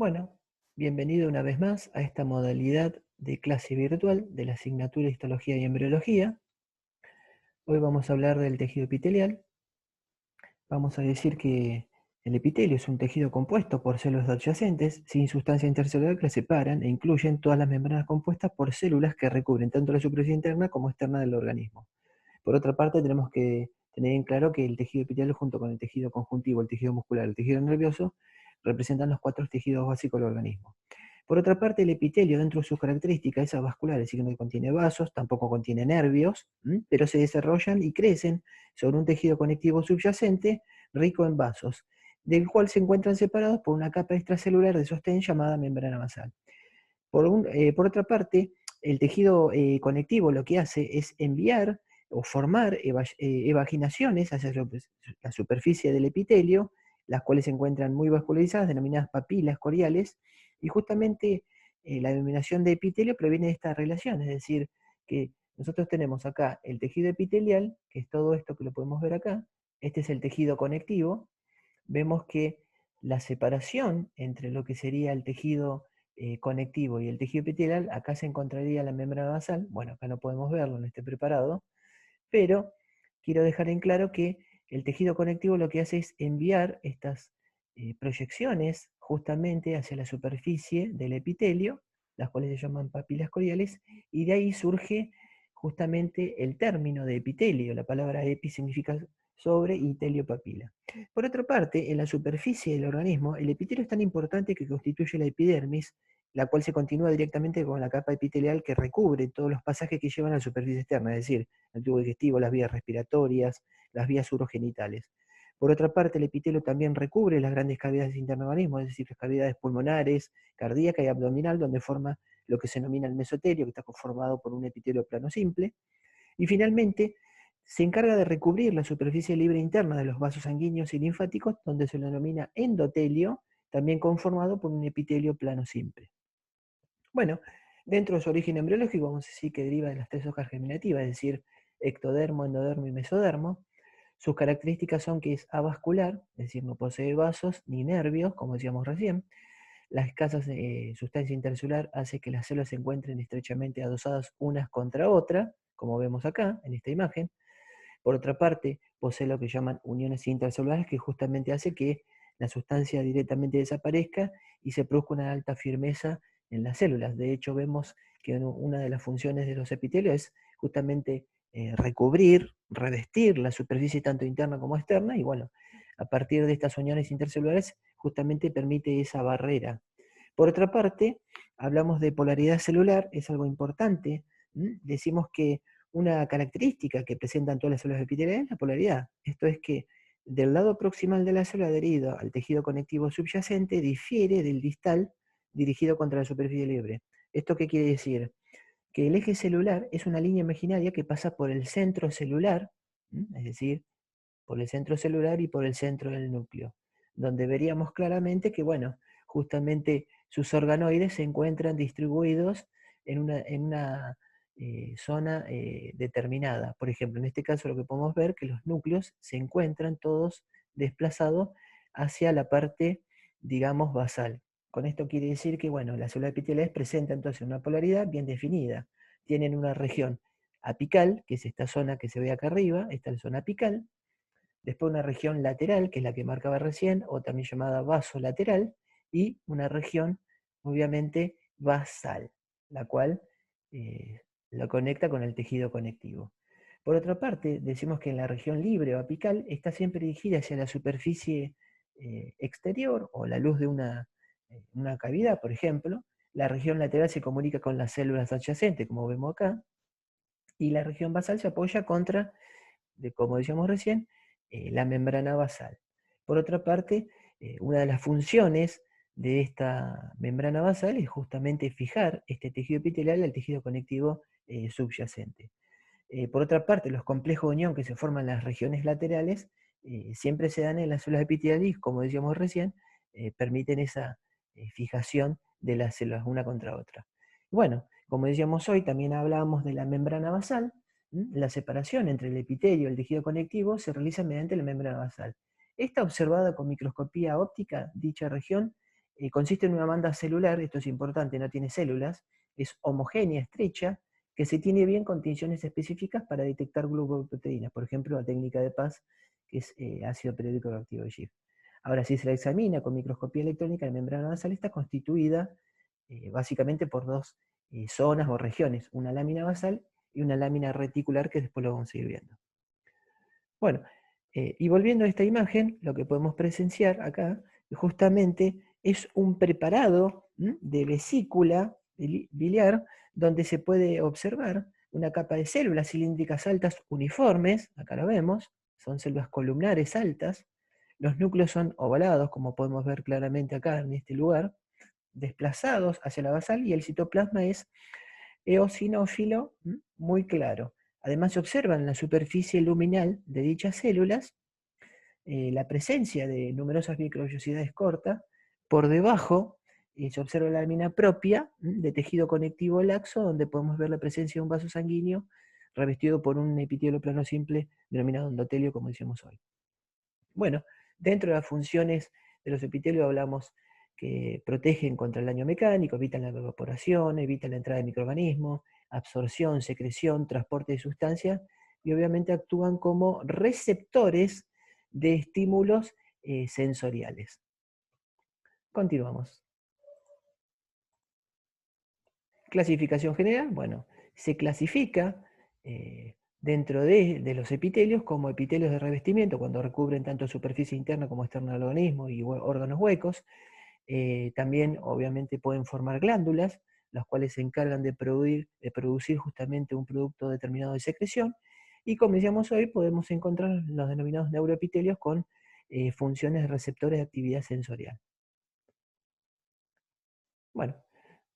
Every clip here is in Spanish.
Bueno, bienvenido una vez más a esta modalidad de clase virtual de la asignatura Histología y Embriología. Hoy vamos a hablar del tejido epitelial. Vamos a decir que el epitelio es un tejido compuesto por células adyacentes sin sustancia intercelular que las separan e incluyen todas las membranas compuestas por células que recubren tanto la superficie interna como externa del organismo. Por otra parte, tenemos que tener en claro que el tejido epitelial junto con el tejido conjuntivo, el tejido muscular, el tejido nervioso, representan los cuatro tejidos básicos del organismo. Por otra parte, el epitelio, dentro de sus características, es avascular, es decir, que no contiene vasos, tampoco contiene nervios, pero se desarrollan y crecen sobre un tejido conectivo subyacente rico en vasos, del cual se encuentran separados por una capa extracelular de sostén llamada membrana basal. Por otra parte, el tejido conectivo lo que hace es enviar o formar evaginaciones hacia la superficie del epitelio, las cuales se encuentran muy vascularizadas, denominadas papilas coriales, y justamente la denominación de epitelio proviene de esta relación, es decir, que nosotros tenemos acá el tejido epitelial, que es todo esto que lo podemos ver acá, este es el tejido conectivo. Vemos que la separación entre lo que sería el tejido conectivo y el tejido epitelial, acá se encontraría la membrana basal. Bueno, acá no podemos verlo en este preparado, pero quiero dejar en claro que el tejido conectivo lo que hace es enviar estas proyecciones justamente hacia la superficie del epitelio, las cuales se llaman papilas coriales, y de ahí surge justamente el término de epitelio. La palabra epi significa sobre y telio papila. Por otra parte, en la superficie del organismo, el epitelio es tan importante que constituye la epidermis, la cual se continúa directamente con la capa epitelial que recubre todos los pasajes que llevan a la superficie externa, es decir, el tubo digestivo, las vías respiratorias, las vías urogenitales. Por otra parte, el epitelio también recubre las grandes cavidades internas del organismo, es decir, las cavidades pulmonares, cardíaca y abdominal, donde forma lo que se denomina el mesotelio, que está conformado por un epitelio plano simple. Y finalmente, se encarga de recubrir la superficie libre interna de los vasos sanguíneos y linfáticos, donde se lo denomina endotelio, también conformado por un epitelio plano simple. Bueno, dentro de su origen embriológico vamos a decir que deriva de las tres hojas germinativas, es decir, ectodermo, endodermo y mesodermo. Sus características son que es avascular, es decir, no posee vasos ni nervios, como decíamos recién. La escasa sustancia intercelular hace que las células se encuentren estrechamente adosadas unas contra otras, como vemos acá en esta imagen. Por otra parte, posee lo que llaman uniones intercelulares, que justamente hace que la sustancia directamente desaparezca y se produzca una alta firmeza en las células. De hecho, vemos que una de las funciones de los epitelios es justamente recubrir, revestir la superficie tanto interna como externa, y bueno, a partir de estas uniones intercelulares justamente permite esa barrera. Por otra parte, hablamos de polaridad celular, es algo importante. Decimos que una característica que presentan todas las células epiteliales es la polaridad. Esto es que del lado proximal de la célula adherido al tejido conectivo subyacente difiere del distal dirigido contra la superficie libre. ¿Esto qué quiere decir? Que el eje celular es una línea imaginaria que pasa por el centro celular, es decir, por el centro celular y por el centro del núcleo, donde veríamos claramente que, bueno, justamente sus organoides se encuentran distribuidos en una zona determinada. Por ejemplo, en este caso lo que podemos ver que los núcleos se encuentran todos desplazados hacia la parte, digamos, basal. Con esto quiere decir que, bueno, la célula epitelial presenta entonces una polaridad bien definida. Tienen una región apical, que es esta zona que se ve acá arriba, esta es la zona apical. Después una región lateral, que es la que marcaba recién, o también llamada vasolateral, y una región, obviamente, basal, la cual lo conecta con el tejido conectivo. Por otra parte, decimos que en la región libre o apical está siempre dirigida hacia la superficie exterior o la luz de una cavidad, por ejemplo. La región lateral se comunica con las células adyacentes, como vemos acá, y la región basal se apoya contra, como decíamos recién, la membrana basal. Por otra parte, una de las funciones de esta membrana basal es justamente fijar este tejido epitelial al tejido conectivo subyacente. Por otra parte, los complejos de unión que se forman en las regiones laterales siempre se dan en las células epiteliales y, como decíamos recién, permiten esa fijación de las células una contra otra. Bueno, como decíamos hoy, también hablábamos de la membrana basal. La separación entre el epitelio y el tejido conectivo se realiza mediante la membrana basal. Esta observada con microscopía óptica, dicha región consiste en una banda celular, esto es importante, no tiene células, es homogénea, estrecha, que se tiene bien con tinciones específicas para detectar glucoproteínas, por ejemplo, la técnica de Paz, que es ácido periódico reactivo de Schiff. Ahora, si se la examina con microscopía electrónica, la membrana basal está constituida básicamente por dos zonas o regiones, una lámina basal y una lámina reticular, que después lo vamos a ir viendo. Bueno, y volviendo a esta imagen, lo que podemos presenciar acá, justamente es un preparado de vesícula biliar, donde se puede observar una capa de células cilíndricas altas uniformes, acá lo vemos, son células columnares altas, los núcleos son ovalados, como podemos ver claramente acá en este lugar, desplazados hacia la basal, y el citoplasma es eosinófilo muy claro. Además se observa en la superficie luminal de dichas células la presencia de numerosas microvellosidades cortas. Por debajo se observa la lámina propia de tejido conectivo laxo, donde podemos ver la presencia de un vaso sanguíneo revestido por un epitelio plano simple denominado endotelio, como decíamos hoy. Bueno, dentro de las funciones de los epitelios hablamos que protegen contra el daño mecánico, evitan la evaporación, evitan la entrada de microorganismos, absorción, secreción, transporte de sustancias, y obviamente actúan como receptores de estímulos sensoriales. Continuamos. Clasificación general, bueno, se clasifica dentro de los epitelios como epitelios de revestimiento, cuando recubren tanto superficie interna como externa del organismo y órganos huecos. También obviamente pueden formar glándulas, las cuales se encargan de producir justamente un producto determinado de secreción, y como decíamos hoy, podemos encontrar los denominados neuroepitelios con funciones de receptores de actividad sensorial. Bueno,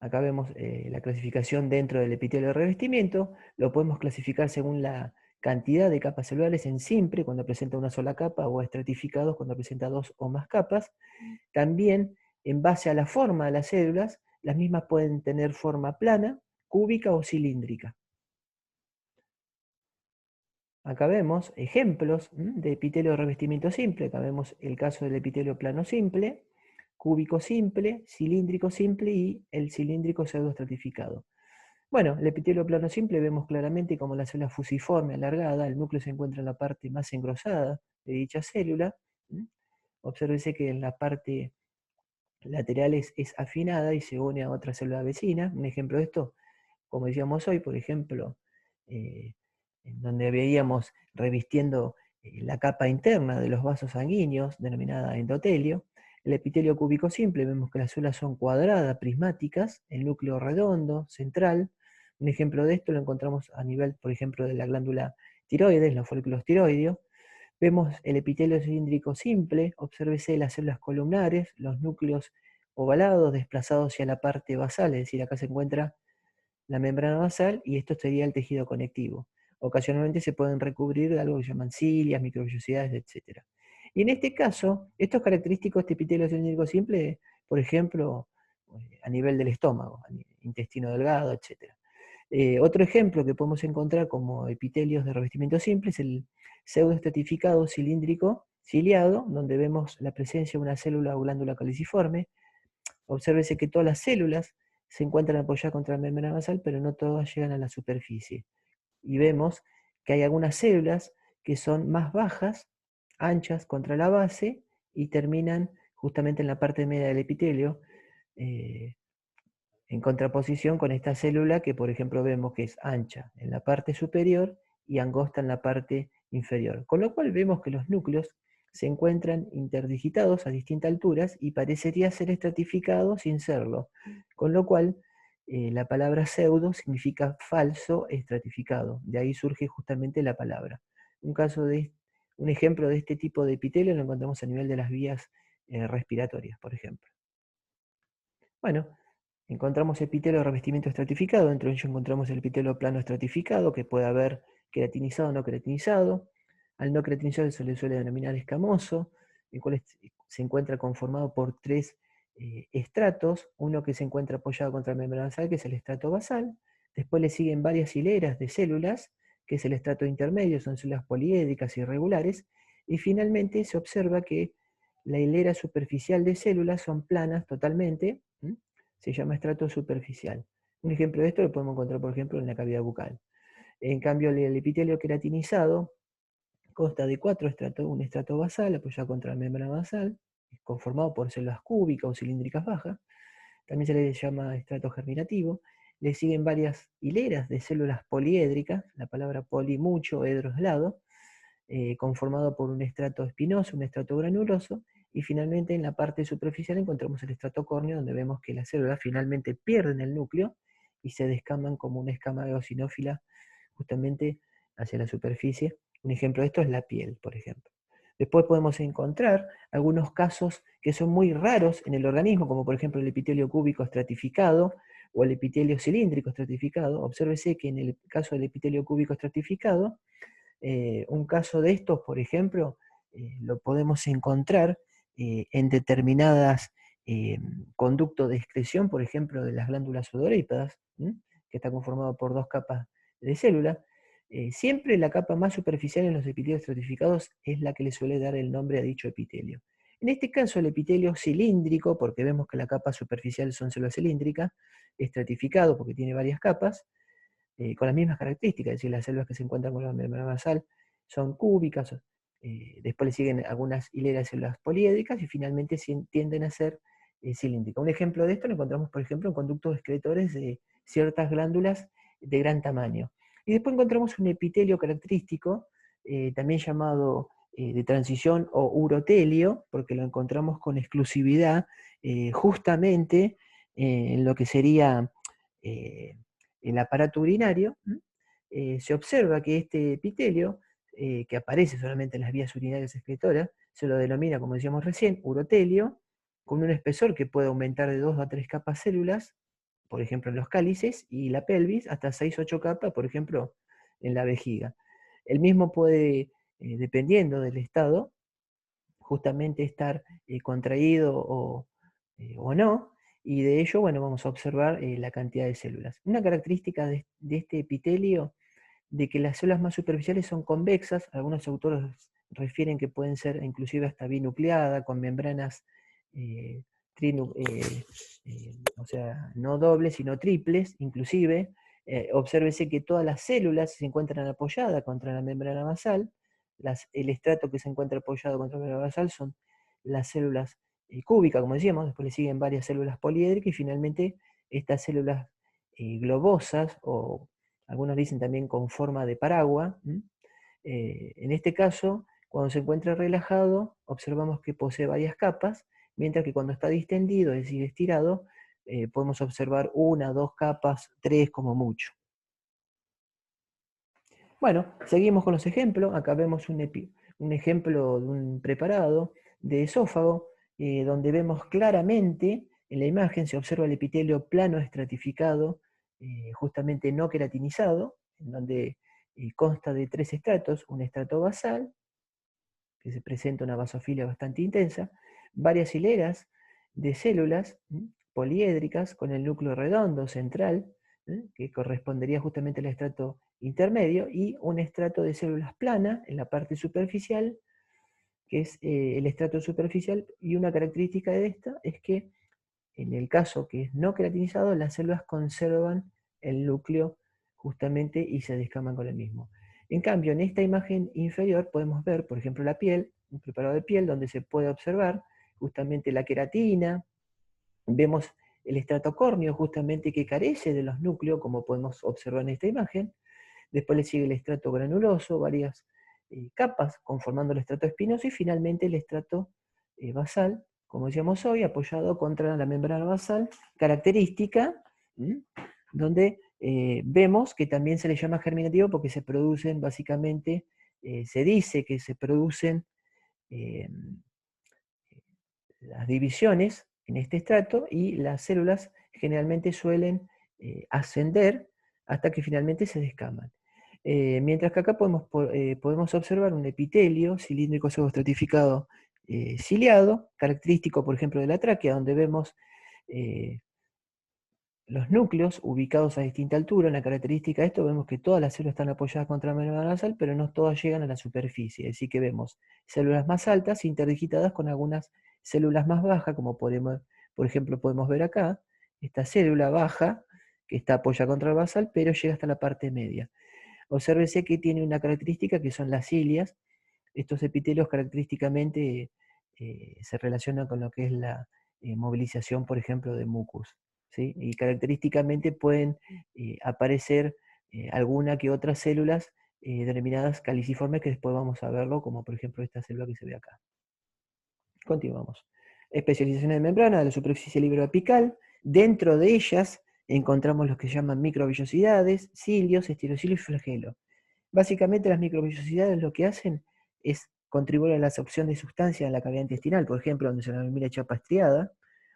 acá vemos la clasificación dentro del epitelio de revestimiento. Lo podemos clasificar según la cantidad de capas celulares en simple, cuando presenta una sola capa, o estratificados, cuando presenta dos o más capas. También, en base a la forma de las células, las mismas pueden tener forma plana, cúbica o cilíndrica. Acá vemos ejemplos de epitelio de revestimiento simple. Acá vemos el caso del epitelio plano simple, cúbico simple, cilíndrico simple y el cilíndrico pseudoestratificado. Bueno, el epitelio plano simple vemos claramente como la célula fusiforme alargada, el núcleo se encuentra en la parte más engrosada de dicha célula. Obsérvese que en la parte lateral es afinada y se une a otra célula vecina. Un ejemplo de esto, como decíamos hoy, por ejemplo, en donde veíamos revistiendo la capa interna de los vasos sanguíneos, denominada endotelio. El epitelio cúbico simple, vemos que las células son cuadradas, prismáticas, el núcleo redondo, central. Un ejemplo de esto lo encontramos a nivel, por ejemplo, de la glándula tiroides, los folículos tiroideos. Vemos el epitelio cilíndrico simple, obsérvese las células columnares, los núcleos ovalados desplazados hacia la parte basal, es decir, acá se encuentra la membrana basal y esto sería el tejido conectivo. Ocasionalmente se pueden recubrir de algo que llaman cilias, microvellosidades, etc. Y en este caso, esto es característico de este epitelio cilíndrico simple, por ejemplo, a nivel del estómago, intestino delgado, etc. Otro ejemplo que podemos encontrar como epitelios de revestimiento simple es el pseudoestratificado cilíndrico ciliado, donde vemos la presencia de una célula o glándula caliciforme. Obsérvese que todas las células se encuentran apoyadas contra la membrana basal, pero no todas llegan a la superficie. Y vemos que hay algunas células que son más bajas, anchas contra la base, y terminan justamente en la parte media del epitelio, en contraposición con esta célula que, por ejemplo, vemos que es ancha en la parte superior y angosta en la parte inferior. Con lo cual vemos que los núcleos se encuentran interdigitados a distintas alturas y parecería ser estratificado sin serlo. Con lo cual, la palabra pseudo significa falso estratificado. De ahí surge justamente la palabra. Un ejemplo de este tipo de epitelio lo encontramos a nivel de las vías respiratorias, por ejemplo. Bueno, encontramos epitelio de revestimiento estratificado, dentro de ello encontramos el epitelio plano estratificado, que puede haber queratinizado o no queratinizado. Al no queratinizado se le suele denominar escamoso, el cual se encuentra conformado por tres estratos, uno que se encuentra apoyado contra la membrana basal, que es el estrato basal. Después le siguen varias hileras de células, que es el estrato intermedio, son células poliédricas irregulares, y finalmente se observa que la hilera superficial de células son planas totalmente, se llama estrato superficial. Un ejemplo de esto lo podemos encontrar, por ejemplo, en la cavidad bucal. En cambio, el epitelio queratinizado consta de 4 estratos, un estrato basal apoyado contra la membrana basal, conformado por células cúbicas o cilíndricas bajas. También se le llama estrato germinativo. Le siguen varias hileras de células poliédricas, la palabra poli mucho, edro aislado, conformado por un estrato espinoso, un estrato granuloso, y finalmente en la parte superficial encontramos el estrato córneo, donde vemos que las células finalmente pierden el núcleo y se descaman como una escama eosinófila justamente hacia la superficie. Un ejemplo de esto es la piel, por ejemplo. Después podemos encontrar algunos casos que son muy raros en el organismo, como por ejemplo el epitelio cúbico estratificado o el epitelio cilíndrico estratificado. Obsérvese que en el caso del epitelio cúbico estratificado, un caso de estos, por ejemplo, lo podemos encontrar en determinadas conductos de excreción, por ejemplo, de las glándulas sudorípadas, que está conformado por 2 capas de célula. Siempre la capa más superficial en los epitelios estratificados es la que le suele dar el nombre a dicho epitelio. En este caso, el epitelio cilíndrico, porque vemos que la capa superficial son células cilíndricas, estratificado porque tiene varias capas, con las mismas características, es decir, las células que se encuentran con la membrana basal son cúbicas, después le siguen algunas hileras de células poliédricas y finalmente tienden a ser cilíndricas. Un ejemplo de esto lo encontramos, por ejemplo, en conductos excretores de ciertas glándulas de gran tamaño. Y después encontramos un epitelio característico, también llamado de transición o urotelio, porque lo encontramos con exclusividad justamente en lo que sería el aparato urinario. Se observa que este epitelio, que aparece solamente en las vías urinarias excretoras, se lo denomina, como decíamos recién, urotelio, con un espesor que puede aumentar de 2 a 3 capas células, por ejemplo en los cálices y la pelvis, hasta 6 o 8 capas, por ejemplo, en la vejiga. El mismo puede, dependiendo del estado, justamente estar contraído o no, y de ello, bueno, vamos a observar la cantidad de células. Una característica de este epitelio, de que las células más superficiales son convexas, algunos autores refieren que pueden ser inclusive hasta binucleadas, con membranas o sea, no dobles, sino triples, inclusive. Obsérvese que todas las células se encuentran apoyadas contra la membrana basal. El estrato que se encuentra apoyado contra la membrana basal son las células cúbicas, como decíamos, después le siguen varias células poliédricas y finalmente estas células globosas, o algunos dicen también con forma de paraguas. En este caso, cuando se encuentra relajado, observamos que posee varias capas, mientras que cuando está distendido, es decir, estirado, podemos observar 1, 2 capas, 3 como mucho. Bueno, seguimos con los ejemplos. Acá vemos un ejemplo de un preparado de esófago, donde vemos claramente, en la imagen se observa el epitelio plano estratificado, justamente no queratinizado, en donde consta de 3 estratos: un estrato basal, que se presenta una basofilia bastante intensa, varias hileras de células poliédricas con el núcleo redondo central, que correspondería justamente al estrato intermedio, y un estrato de células planas en la parte superficial, que es el estrato superficial, y una característica de esta es que en el caso que es no queratinizado, las células conservan el núcleo justamente y se descaman con el mismo. En cambio, en esta imagen inferior podemos ver, por ejemplo, la piel, un preparado de piel, donde se puede observar justamente la queratina, vemos el estrato córneo justamente que carece de los núcleos, como podemos observar en esta imagen. Después le sigue el estrato granuloso, varias capas conformando el estrato espinoso, y finalmente el estrato basal, como decíamos hoy, apoyado contra la membrana basal, característica, donde vemos que también se le llama germinativo porque se producen básicamente, se dice que se producen las divisiones en este estrato, y las células generalmente suelen ascender hasta que finalmente se descaman. Mientras que acá podemos observar un epitelio cilíndrico pseudoestratificado ciliado, característico por ejemplo de la tráquea, donde vemos los núcleos ubicados a distinta altura. Una característica de esto, vemos que todas las células están apoyadas contra la membrana basal, pero no todas llegan a la superficie. Así que vemos células más altas interdigitadas con algunas células más bajas, como por ejemplo podemos ver acá, esta célula baja, que está apoyada contra el basal, pero llega hasta la parte media. Obsérvese que tiene una característica que son las cilias. Estos epitelios característicamente se relacionan con lo que es la movilización, por ejemplo, de mucus, ¿sí? Y característicamente pueden aparecer alguna que otras células denominadas caliciformes, que después vamos a verlo, como por ejemplo esta célula que se ve acá. Continuamos. Especialización de membrana de la superficie libre apical. Dentro de ellas encontramos los que se llaman microvellosidades, cilios, estirocilios y flagelo. Básicamente las microvellosidades lo que hacen es contribuir a la absorción de sustancias en la cavidad intestinal, por ejemplo, donde se lo denomina chapa estriada,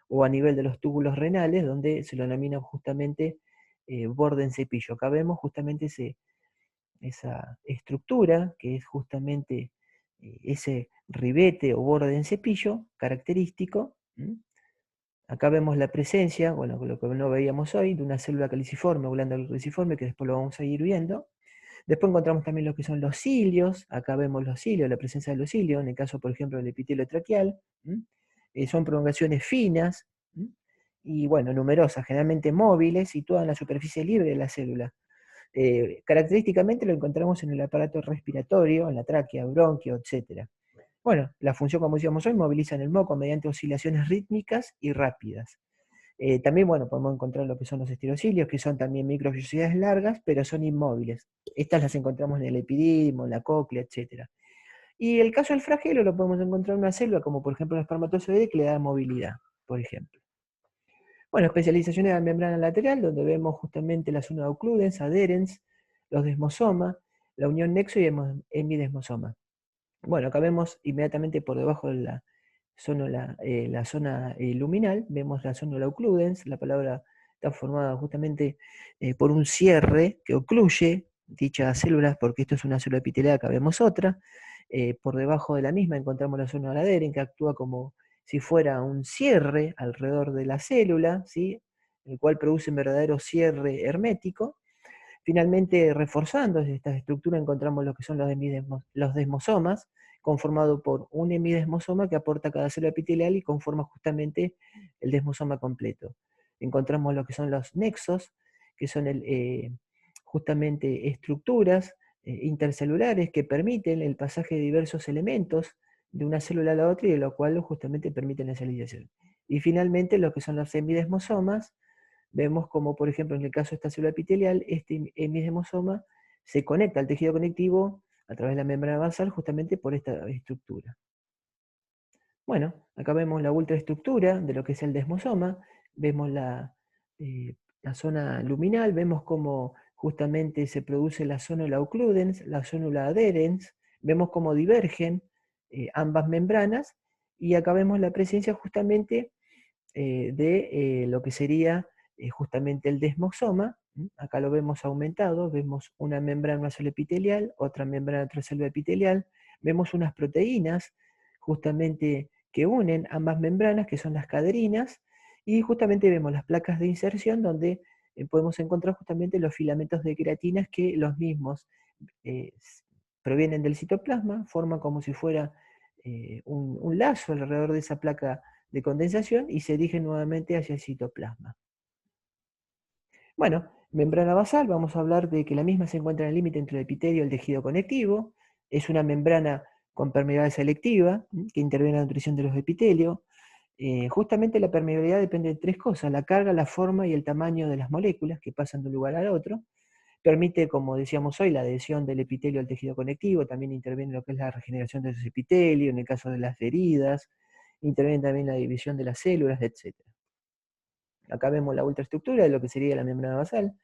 o a nivel de los túbulos renales, donde se lo denomina justamente borde en cepillo. Acá vemos justamente esa estructura, que es justamente ese ribete o borde en cepillo característico. Acá vemos la presencia, bueno, lo que no veíamos hoy, de una célula caliciforme o glándula caliciforme, que después lo vamos a ir viendo. Después encontramos también lo que son los cilios. Acá vemos los cilios, la presencia de los cilios, en el caso, por ejemplo, del epitelio traqueal. Son prolongaciones finas, y bueno, numerosas, generalmente móviles, situadas en la superficie libre de la célula. Característicamente lo encontramos en el aparato respiratorio, en la tráquea, bronquio, etc. Bueno, la función, como decíamos hoy, movilizan el moco mediante oscilaciones rítmicas y rápidas. También, bueno, podemos encontrar lo que son los estirocilios, que son también microvellosidades largas, pero son inmóviles. Estas las encontramos en el epididimo, en la cóclea, etc. Y el caso del flagelo lo podemos encontrar en una célula, como por ejemplo el espermatozoide, que le da movilidad, por ejemplo. Bueno, especializaciones de la membrana lateral, donde vemos justamente la zona de occludens, adherens, los desmosomas, la unión nexo y hemidesmosoma. Bueno, acá vemos inmediatamente por debajo de la zona luminal, vemos la zona occludens. La palabra está formada justamente por un cierre que ocluye dichas células, porque esto es una célula epitelial, acá vemos otra. Por debajo de la misma encontramos la zona adherens, que actúa como si fuera un cierre alrededor de la célula, ¿sí? El cual produce un verdadero cierre hermético. Finalmente, reforzando esta estructura, encontramos lo que son los desmosomas, conformado por un hemidesmosoma que aporta cada célula epitelial y conforma justamente el desmosoma completo. Encontramos lo que son los nexos, que son justamente estructuras intercelulares que permiten el pasaje de diversos elementos de una célula a la otra, y de lo cual justamente permiten la celización. Y finalmente lo que son los hemidesmosomas. Vemos como, por ejemplo, en el caso de esta célula epitelial, este hemidesmosoma se conecta al tejido conectivo a través de la membrana basal, justamente por esta estructura. Bueno, acá vemos la ultraestructura de lo que es el desmosoma, vemos la zona luminal, vemos cómo justamente se produce la zona occludens, la zona adherens, vemos cómo divergen ambas membranas, y acá vemos la presencia justamente de lo que sería justamente el desmosoma. Acá lo vemos aumentado, vemos una membrana, una célula epitelial, otra membrana, otra célula epitelial, vemos unas proteínas justamente que unen ambas membranas, que son las caderinas, y justamente vemos las placas de inserción, donde podemos encontrar justamente los filamentos de queratinas, que los mismos eh, provienen del citoplasma, forman como si fuera un lazo alrededor de esa placa de condensación, y se dirige nuevamente hacia el citoplasma. Bueno, membrana basal, vamos a hablar de que la misma se encuentra en el límite entre el epitelio y el tejido conectivo. Es una membrana con permeabilidad selectiva que interviene en la nutrición de los epitelios. Justamente la permeabilidad depende de tres cosas: la carga, la forma y el tamaño de las moléculas que pasan de un lugar al otro. Permite, como decíamos hoy, la adhesión del epitelio al tejido conectivo. También interviene en lo que es la regeneración de los epitelios, en el caso de las heridas. Interviene también la división de las células, etc. Acá vemos la ultraestructura de lo que sería la membrana basal,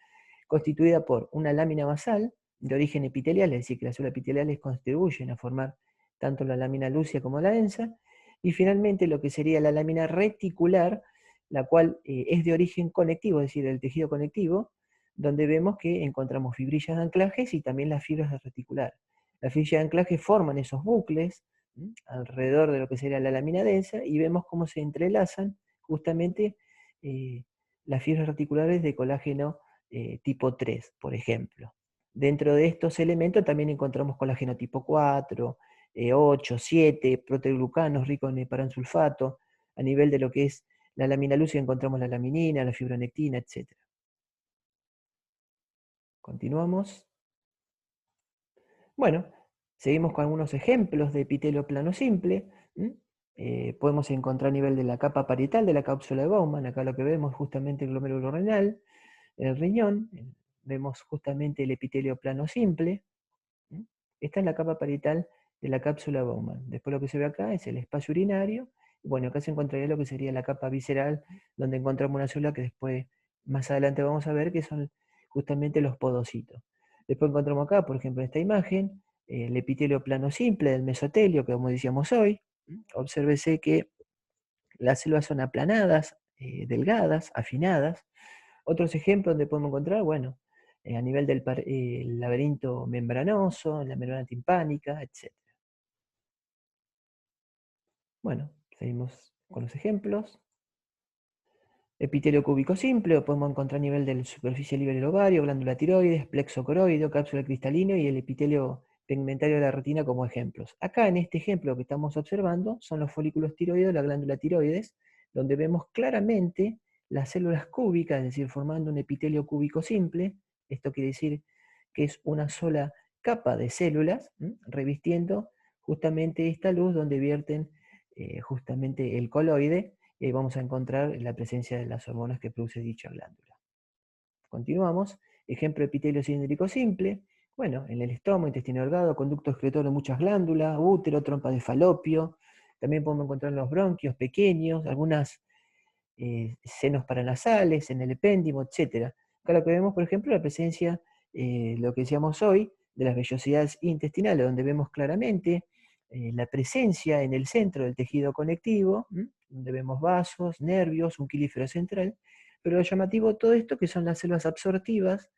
constituida por una lámina basal de origen epitelial, es decir, que las células epiteliales contribuyen a formar tanto la lámina lúcida como la densa, y finalmente lo que sería la lámina reticular, la cual es de origen conectivo, es decir, del tejido conectivo, donde vemos que encontramos fibrillas de anclajes y también las fibras de reticular. Las fibrillas de anclaje forman esos bucles alrededor de lo que sería la lámina densa, y vemos cómo se entrelazan justamente las fibras reticulares de colágeno tipo 3, por ejemplo. Dentro de estos elementos también encontramos colágeno tipo 4, 8, 7, proteoglucanos ricos en heparansulfato. A nivel de lo que es la lamina lúcida encontramos la laminina, la fibronectina, etc. Continuamos. Bueno, seguimos con algunos ejemplos de epitelio plano simple. Podemos encontrar a nivel de la capa parietal de la cápsula de Bowman. Acá lo que vemos es justamente el glomérulo renal, el riñón. Vemos justamente el epitelio plano simple. Esta es la capa parietal de la cápsula de Bowman. Después lo que se ve acá es el espacio urinario. Bueno, acá se encontraría lo que sería la capa visceral, donde encontramos una célula que después, más adelante vamos a ver, que son justamente los podocitos. Después encontramos acá, por ejemplo, en esta imagen, el epitelio plano simple del mesotelio, que como decíamos hoy. Obsérvese que las células son aplanadas, delgadas, afinadas. Otros ejemplos donde podemos encontrar, bueno, a nivel del laberinto membranoso, la membrana timpánica, etc. Bueno, seguimos con los ejemplos. Epitelio cúbico simple, lo podemos encontrar a nivel de la superficie libre del ovario, glándula tiroides, plexo coroideo, cápsula cristalina y el epitelio pigmentario de la retina como ejemplos. Acá en este ejemplo que estamos observando son los folículos tiroides de la glándula tiroides, donde vemos claramente las células cúbicas, es decir, formando un epitelio cúbico simple. Esto quiere decir que es una sola capa de células, revistiendo justamente esta luz donde vierten justamente el coloide, y ahí vamos a encontrar la presencia de las hormonas que produce dicha glándula. Continuamos. Ejemplo de epitelio cilíndrico simple. Bueno, en el estómago, intestino delgado, conducto excretor de muchas glándulas, útero, trompa de falopio. También podemos encontrar en los bronquios pequeños, algunas senos paranasales, en el epéndimo, etc. Acá lo que vemos, por ejemplo, la presencia, lo que decíamos hoy, de las vellosidades intestinales, donde vemos claramente la presencia en el centro del tejido conectivo, donde vemos vasos, nervios, un quilífero central, pero lo llamativo de todo esto que son las células absortivas,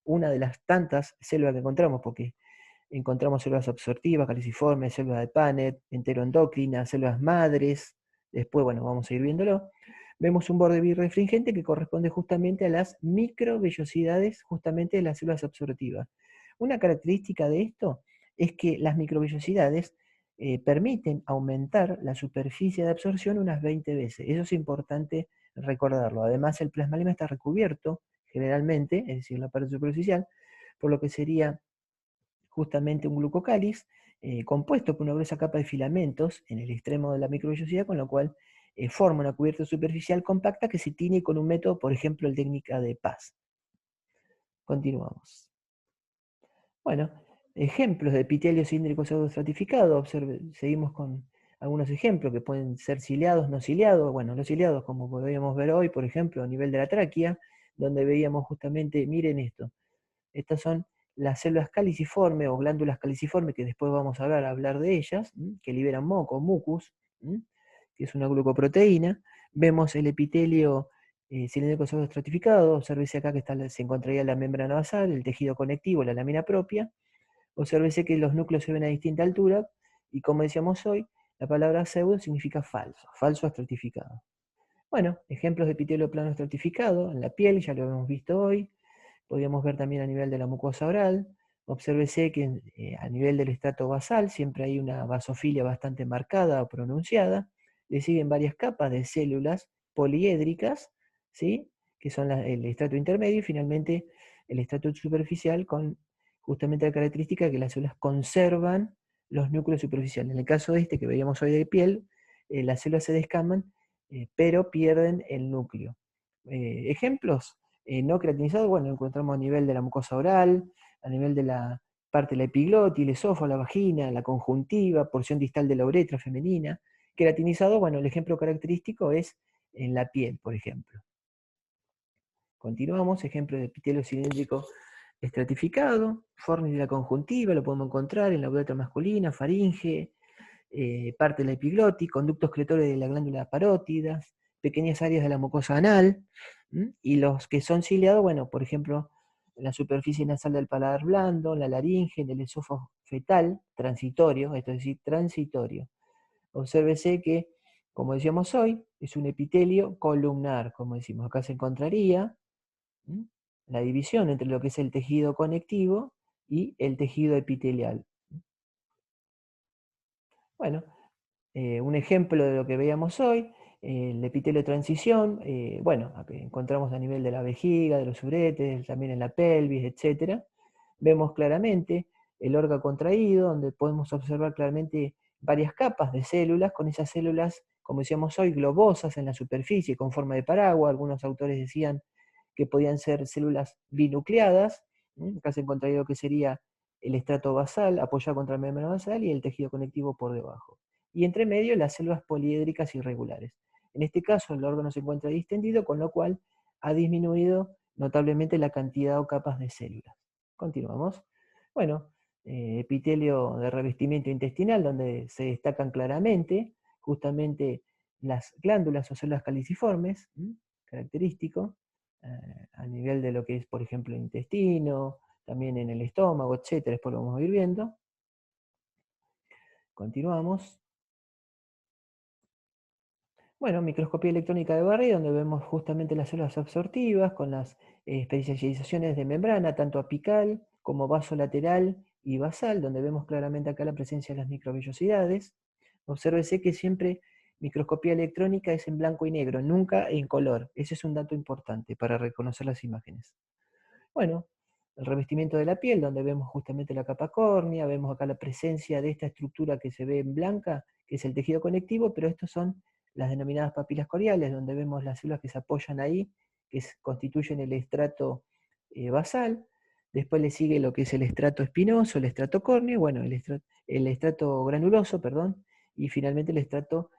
una de las tantas células que encontramos, porque encontramos células absortivas, caliciformes, células de Paneth, enteroendocrinas, células madres, después, bueno, vamos a ir viéndolo. Vemos un borde birrefringente que corresponde justamente a las microvellosidades justamente de las células absortivas. Una característica de esto es que las microvellosidades permiten aumentar la superficie de absorción unas 20 veces. Eso es importante recordarlo. Además, el plasmalema está recubierto, generalmente, es decir, la parte superficial, por lo que sería justamente un glucocáliz compuesto por una gruesa capa de filamentos en el extremo de la microvellosidad, con lo cual forma una cubierta superficial compacta que se tiñe con un método, por ejemplo, la técnica de Paz. Continuamos. Bueno, ejemplos de epitelio cilíndrico pseudoestratificado. Seguimos con algunos ejemplos que pueden ser ciliados, no ciliados. Bueno, los ciliados, como podríamos ver hoy, por ejemplo, a nivel de la tráquea, donde veíamos justamente, miren esto, estas son las células caliciformes o glándulas caliciformes, que después vamos a hablar de ellas, que liberan moco, mucus, que es una glucoproteína. Vemos el epitelio cilíndrico pseudoestratificado. Obsérvese acá que se encontraría la membrana basal, el tejido conectivo, la lámina propia. Obsérvese que los núcleos se ven a distinta altura, y como decíamos hoy, la palabra pseudo significa falso, falso estratificado. Bueno, ejemplos de epitelio plano estratificado en la piel, ya lo hemos visto hoy. Podríamos ver también a nivel de la mucosa oral. Obsérvese que a nivel del estrato basal siempre hay una basofilia bastante marcada o pronunciada. Le siguen varias capas de células poliédricas, ¿sí? Que son el estrato intermedio, y finalmente el estrato superficial, con justamente la característica de que las células conservan los núcleos superficiales. En el caso de este que veíamos hoy de piel, las células se descaman, pero pierden el núcleo. Ejemplos: no creatinizado, bueno, lo encontramos a nivel de la mucosa oral, a nivel de la parte de la epiglotis, el esófago, la vagina, la conjuntiva, porción distal de la uretra femenina. Queratinizado, bueno, el ejemplo característico es en la piel, por ejemplo. Continuamos, ejemplo de epitelio cilíndrico estratificado, fornis de la conjuntiva, lo podemos encontrar en la uretra masculina, faringe, parte de la epiglotis, conductos excretores de la glándula parótidas, pequeñas áreas de la mucosa anal, y los que son ciliados, bueno, por ejemplo, en la superficie nasal del paladar blando, la laringe, en el esófago fetal, transitorio, esto es decir, transitorio. Obsérvese que, como decíamos hoy, es un epitelio columnar, como decimos. Acá se encontraría la división entre lo que es el tejido conectivo y el tejido epitelial. Bueno, un ejemplo de lo que veíamos hoy, el epitelio de transición, bueno, encontramos a nivel de la vejiga, de los uretes, también en la pelvis, etc. Vemos claramente el órgano contraído, donde podemos observar claramente varias capas de células, con esas células, como decíamos hoy, globosas en la superficie, con forma de paraguas. Algunos autores decían que podían ser células binucleadas. Acá se encontraría lo que sería el estrato basal, apoyado contra la membrana basal, y el tejido conectivo por debajo. Y entre medio las células poliédricas irregulares. En este caso el órgano se encuentra distendido, con lo cual ha disminuido notablemente la cantidad o capas de células. Continuamos. Bueno, epitelio de revestimiento intestinal, donde se destacan claramente justamente las glándulas o células caliciformes, característico, a nivel de lo que es, por ejemplo, el intestino, también en el estómago, etcétera. Después lo vamos a ir viendo. Continuamos. Bueno, microscopía electrónica de Barré, donde vemos justamente las células absortivas con las especializaciones de membrana, tanto apical como vasolateral y basal, donde vemos claramente acá la presencia de las microvellosidades. Obsérvese que siempre microscopía electrónica es en blanco y negro, nunca en color. Ese es un dato importante para reconocer las imágenes. Bueno, el revestimiento de la piel, donde vemos justamente la capa córnea, vemos acá la presencia de esta estructura que se ve en blanca, que es el tejido conectivo, pero estos son las denominadas papilas coriales, donde vemos las células que se apoyan ahí, que constituyen el estrato basal. Después le sigue lo que es el estrato espinoso, el estrato córneo, bueno, el estrato granuloso, perdón, y finalmente el estrato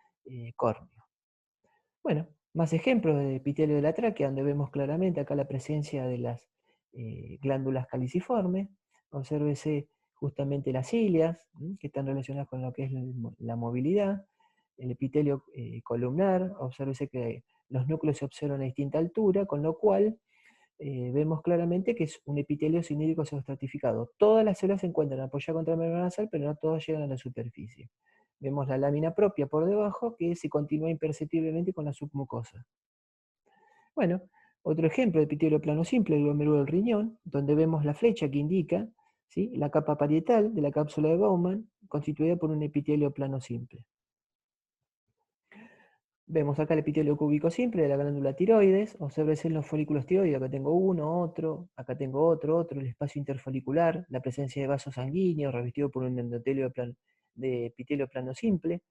córneo. Bueno, más ejemplos de epitelio de la tráquea, donde vemos claramente acá la presencia de las glándulas caliciformes. Obsérvese justamente las cilias, que están relacionadas con lo que es la movilidad. El epitelio columnar, obsérvese que los núcleos se observan a distinta altura, con lo cual vemos claramente que es un epitelio cilíndrico pseudoestratificado. Todas las células se encuentran apoyadas contra la membrana basal, pero no todas llegan a la superficie. Vemos la lámina propia por debajo, que se continúa imperceptiblemente con la submucosa. Bueno, otro ejemplo de epitelio plano simple, el glomérulo del riñón, donde vemos la flecha que indica, ¿sí?, la capa parietal de la cápsula de Bowman, constituida por un epitelio plano simple. Vemos acá el epitelio cúbico simple de la glándula tiroides. Obsérvese en los folículos tiroides. Acá tengo uno, otro, acá tengo otro, el espacio interfolicular, la presencia de vasos sanguíneos revestido por un endotelio de epitelio plano simple.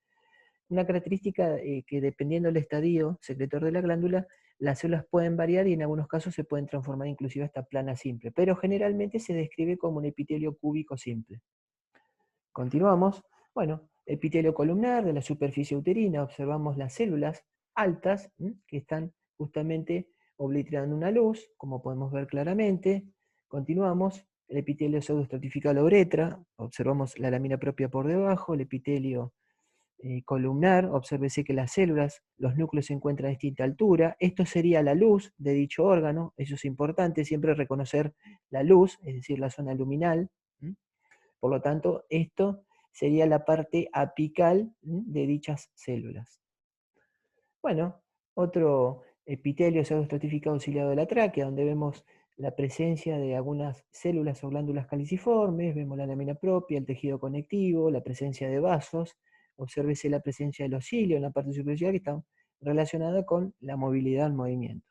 Una característica que dependiendo del estadio secretor de la glándula, las células pueden variar y en algunos casos se pueden transformar inclusive hasta plana simple, pero generalmente se describe como un epitelio cúbico simple. Continuamos. Bueno, epitelio columnar de la superficie uterina, observamos las células altas que están justamente obliterando una luz, como podemos ver claramente. Continuamos. El epitelio pseudoestratificado a la uretra, observamos la lámina propia por debajo, el epitelio columnar, obsérvese que las células, los núcleos se encuentran a distinta altura. Esto sería la luz de dicho órgano. Eso es importante, siempre reconocer la luz, es decir, la zona luminal. Por lo tanto, esto sería la parte apical de dichas células. Bueno, otro epitelio pseudoestratificado ciliado de la tráquea, donde vemos la presencia de algunas células o glándulas caliciformes, vemos la lámina propia, el tejido conectivo, la presencia de vasos. Obsérvese la presencia de los cilios en la parte superficial, que está relacionada con la movilidad al movimiento.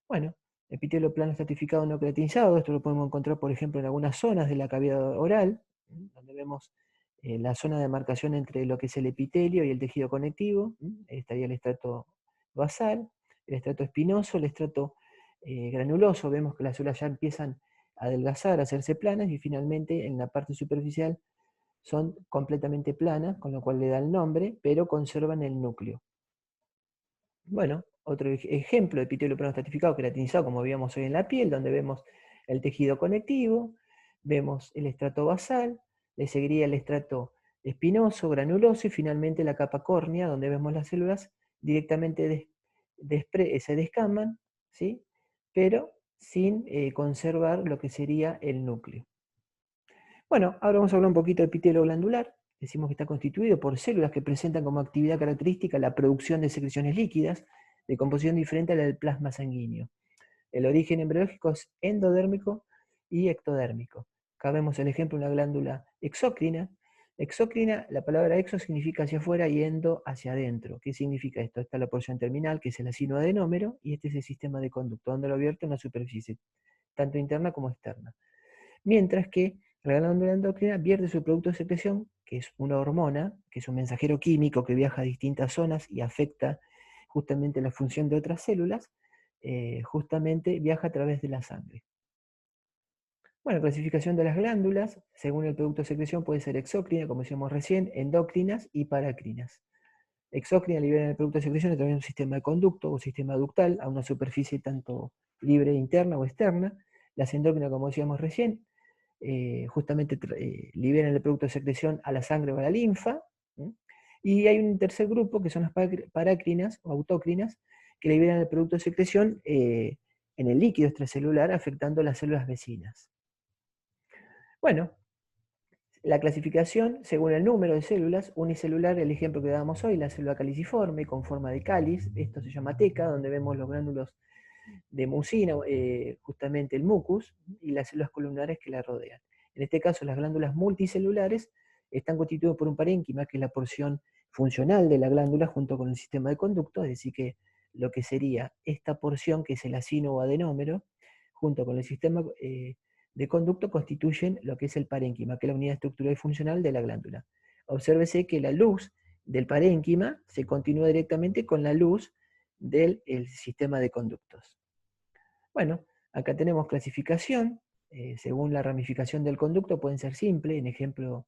Bueno, epitelio plano estratificado no queratinizado, esto lo podemos encontrar, por ejemplo, en algunas zonas de la cavidad oral, donde vemos la zona de marcación entre lo que es el epitelio y el tejido conectivo. Estaría el estrato basal, el estrato espinoso, el estrato granuloso. Vemos que las células ya empiezan a adelgazar, a hacerse planas, y finalmente en la parte superficial son completamente planas, con lo cual le da el nombre, pero conservan el núcleo. Bueno, otro ejemplo de epitelio plano estratificado queratinizado, como veíamos hoy en la piel, donde vemos el tejido conectivo, vemos el estrato basal, le seguiría el estrato espinoso, granuloso, y finalmente la capa córnea, donde vemos las células directamente se descaman, ¿sí?, pero sin conservar lo que sería el núcleo. Bueno, ahora vamos a hablar un poquito de epitelio glandular, decimos que está constituido por células que presentan como actividad característica la producción de secreciones líquidas de composición diferente a la del plasma sanguíneo. El origen embriológico es endodérmico y ectodérmico. Acá vemos el ejemplo de una glándula exócrina. Exócrina, la palabra exo significa hacia afuera y endo hacia adentro. ¿Qué significa esto? Esta es la porción terminal, que es el acinoadenómero, y este es el sistema de conducto, donde lo abierto en la superficie, tanto interna como externa. Mientras que la glándula endocrina vierte su producto de secreción, que es una hormona, que es un mensajero químico que viaja a distintas zonas y afecta justamente la función de otras células, justamente viaja a través de la sangre. Bueno, clasificación de las glándulas, según el producto de secreción, puede ser exócrina, como decíamos recién, endócrinas y paracrinas. Exócrina libera el producto de secreción a través de un sistema de conducto o sistema ductal a una superficie tanto libre interna o externa. Las endócrinas, como decíamos recién, justamente liberan el producto de secreción a la sangre o a la linfa. Y hay un tercer grupo, que son las paracrinas o autócrinas, que liberan el producto de secreción en el líquido extracelular, afectando las células vecinas. Bueno, la clasificación según el número de células, unicelular, el ejemplo que damos hoy, la célula caliciforme con forma de cáliz, esto se llama teca, donde vemos los gránulos de mucina, justamente el mucus, y las células columnares que la rodean. En este caso, las glándulas multicelulares están constituidas por un parénquima, que es la porción funcional de la glándula junto con el sistema de conducto, es decir, que lo que sería esta porción, que es el acino o adenómero, junto con el sistema de conducto, constituyen lo que es el parénquima, que es la unidad estructural y funcional de la glándula. Obsérvese que la luz del parénquima se continúa directamente con la luz del sistema de conductos. Bueno, acá tenemos clasificación, según la ramificación del conducto pueden ser simples, en ejemplo,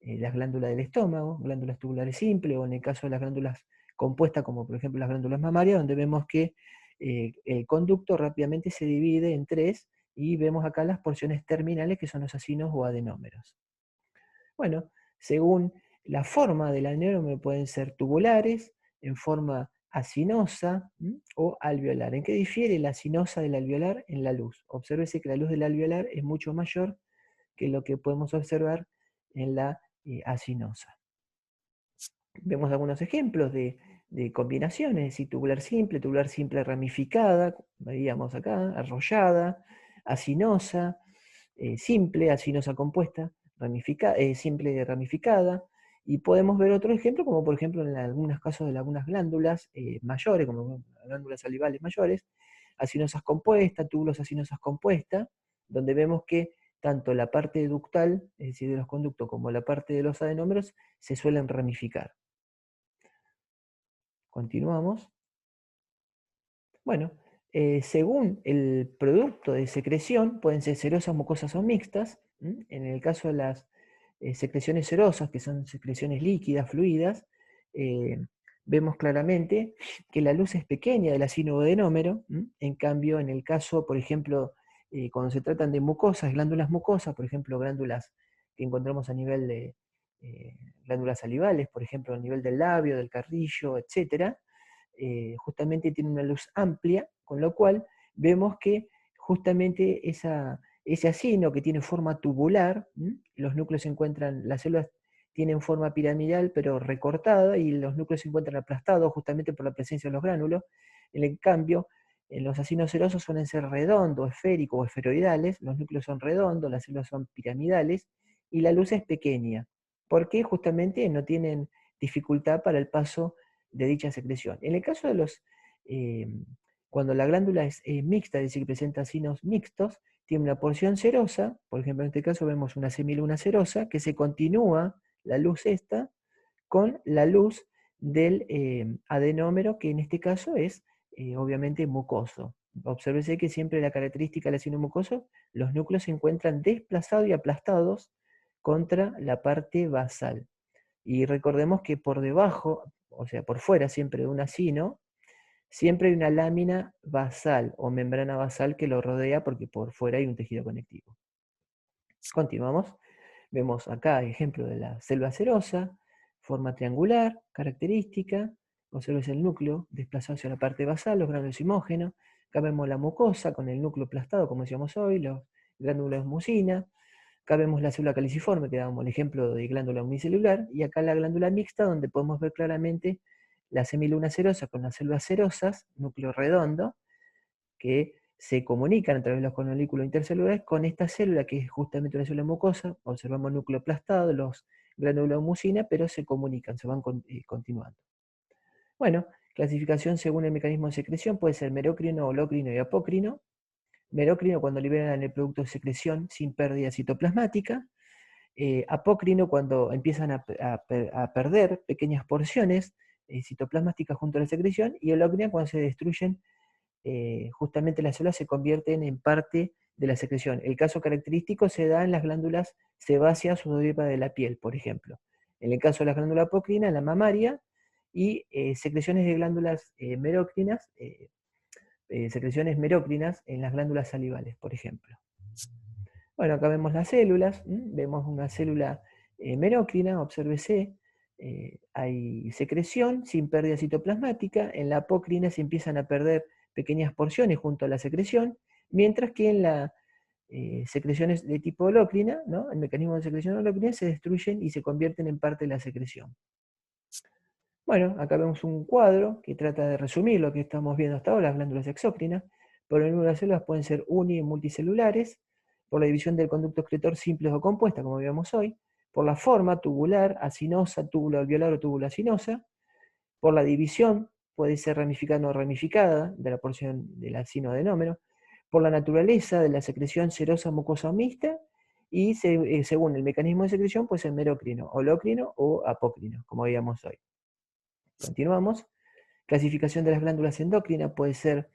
las glándulas del estómago, glándulas tubulares simples, o en el caso de las glándulas compuestas, como por ejemplo las glándulas mamarias, donde vemos que el conducto rápidamente se divide en tres, y vemos acá las porciones terminales, que son los acinos o adenómeros. Bueno, según la forma del adenómero pueden ser tubulares, en forma acinosa o alveolar. ¿En qué difiere la acinosa del alveolar? En la luz. Obsérvese que la luz del alveolar es mucho mayor que lo que podemos observar en la acinosa. Vemos algunos ejemplos de combinaciones, tubular simple ramificada, veíamos acá, arrollada, acinosa, simple, acinosa compuesta, simple ramificada, y podemos ver otro ejemplo, como por ejemplo en algunos casos de algunas glándulas mayores, como glándulas salivales mayores, acinosas compuestas, túbulos acinosas compuestas, donde vemos que tanto la parte ductal, es decir, de los conductos, como la parte de los adenómeros, se suelen ramificar. Continuamos. Bueno, según el producto de secreción, pueden ser serosas, mucosas o mixtas. En el caso de las secreciones serosas, que son secreciones líquidas, fluidas, vemos claramente que la luz es pequeña del acinoadenómero. En cambio, en el caso, por ejemplo, cuando se tratan de mucosas, glándulas mucosas, por ejemplo, glándulas que encontramos a nivel de glándulas salivales, por ejemplo, a nivel del labio, del carrillo, etc., justamente tiene una luz amplia, con lo cual vemos que justamente ese acino que tiene forma tubular, los núcleos se encuentran, las células tienen forma piramidal pero recortada, y los núcleos se encuentran aplastados justamente por la presencia de los gránulos. En cambio, en los acinos serosos suelen ser redondos, esféricos o esferoidales, los núcleos son redondos, las células son piramidales, y la luz es pequeña, porque justamente no tienen dificultad para el paso de dicha secreción. En el caso de los, cuando la glándula es mixta, es decir, presenta acinos mixtos, tiene una porción serosa, por ejemplo en este caso vemos una semiluna serosa, que se continúa la luz esta con la luz del adenómero, que en este caso es obviamente mucoso. Obsérvese que siempre la característica del acino mucoso, los núcleos se encuentran desplazados y aplastados contra la parte basal. Y recordemos que por debajo, o sea, por fuera siempre de un acino, siempre hay una lámina basal o membrana basal que lo rodea, porque por fuera hay un tejido conectivo. Continuamos. Vemos acá ejemplo de la célula serosa, forma triangular, característica. Observes el núcleo desplazado hacia la parte basal, los gránulos imógenos. Acá vemos la mucosa con el núcleo aplastado, como decíamos hoy, los gránulos mucina. Acá vemos la célula caliciforme, que dábamos el ejemplo de glándula unicelular, y acá la glándula mixta, donde podemos ver claramente la semiluna serosa con las células serosas, núcleo redondo, que se comunican a través de los conolículos intercelulares con esta célula, que es justamente una célula mucosa. Observamos núcleo aplastado, los gránulos de mucina, pero se comunican, se van continuando. Bueno, clasificación según el mecanismo de secreción puede ser merocrino, holocrino y apócrino. Merocrino cuando liberan el producto de secreción sin pérdida citoplasmática. Apócrino cuando empiezan a perder pequeñas porciones citoplasmáticas junto a la secreción. Y holocrino cuando se destruyen justamente las células, se convierten en parte de la secreción. El caso característico se da en las glándulas sebáceas o de la piel, por ejemplo. En el caso de la glándula apocrina, en la mamaria, y secreciones de glándulas secreciones merocrinas en las glándulas salivales, por ejemplo. Bueno, acá vemos las células, vemos una célula merocrina, obsérvese, hay secreción sin pérdida citoplasmática, en la apocrina se empiezan a perder pequeñas porciones junto a la secreción, mientras que en las secreciones de tipo holócrina, ¿no? El mecanismo de secreción holócrina, se destruyen y se convierten en parte de la secreción. Bueno, acá vemos un cuadro que trata de resumir lo que estamos viendo hasta ahora, las glándulas exócrinas. Por el número de células pueden ser uni y multicelulares, por la división del conducto excretor simples o compuesta, como vemos hoy, por la forma tubular, acinosa, túbulo alveolar o túbulo acinosa, por la división, puede ser ramificada o no ramificada, de la porción del acinoadenómero, por la naturaleza de la secreción serosa mucosa o mixta, y según el mecanismo de secreción puede ser merocrino, holocrino o apócrino, como veíamos hoy. Continuamos. Clasificación de las glándulas endocrinas puede ser,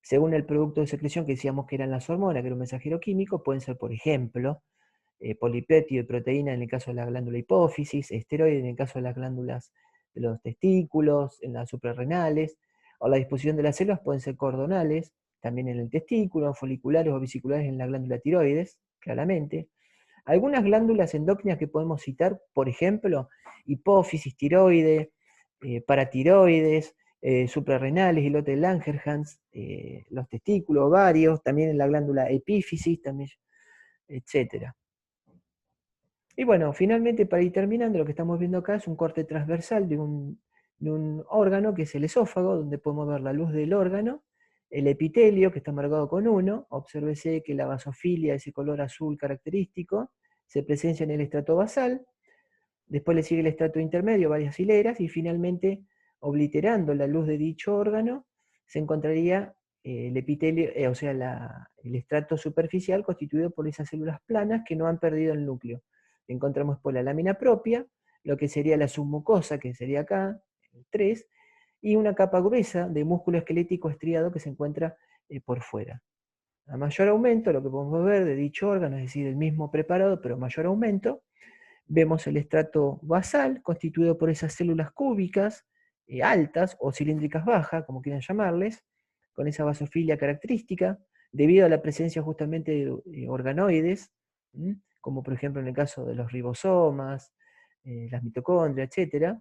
según el producto de secreción que decíamos que eran las hormonas, que era un mensajero químico, pueden ser, por ejemplo, polipéptido y proteína en el caso de la glándula hipófisis, esteroide en el caso de las glándulas de los testículos, en las suprarrenales, o la disposición de las células pueden ser cordonales, también en el testículo, foliculares o vesiculares en la glándula tiroides, claramente. Algunas glándulas endócrinas que podemos citar, por ejemplo, hipófisis, tiroide, paratiroides, suprarrenales, islote de Langerhans, los testículos, ovarios, también en la glándula epífisis, también, etc. Y bueno, finalmente, para ir terminando, lo que estamos viendo acá es un corte transversal de un órgano, que es el esófago, donde podemos ver la luz del órgano, el epitelio, que está marcado con 1, obsérvese que la basofilia, ese color azul característico, se presencia en el estrato basal. Después le sigue el estrato intermedio, varias hileras, y finalmente, obliterando la luz de dicho órgano, se encontraría el epitelio, o sea, el estrato superficial constituido por esas células planas que no han perdido el núcleo. Encontramos por la lámina propia, lo que sería la submucosa, que sería acá, el 3, y una capa gruesa de músculo esquelético estriado que se encuentra por fuera. A mayor aumento, lo que podemos ver de dicho órgano, es decir, el mismo preparado, pero mayor aumento, vemos el estrato basal, constituido por esas células cúbicas, altas o cilíndricas bajas, como quieran llamarles, con esa basofilia característica, debido a la presencia justamente de organoides, como por ejemplo en el caso de los ribosomas, las mitocondrias, etc.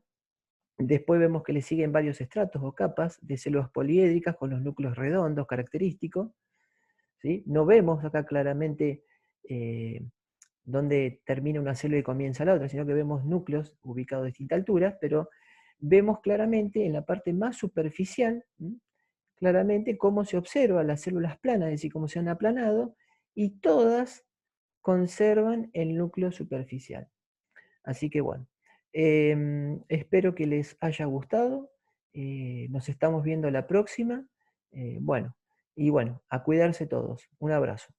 Después vemos que le siguen varios estratos o capas de células poliédricas con los núcleos redondos característicos, ¿sí? No vemos acá claramente dónde termina una célula y comienza la otra, sino que vemos núcleos ubicados a distintas alturas, pero vemos claramente en la parte más superficial, claramente cómo se observa las células planas, es decir, cómo se han aplanado, y todas conservan el núcleo superficial. Así que bueno, espero que les haya gustado, nos estamos viendo la próxima, bueno, y bueno, a cuidarse todos, un abrazo.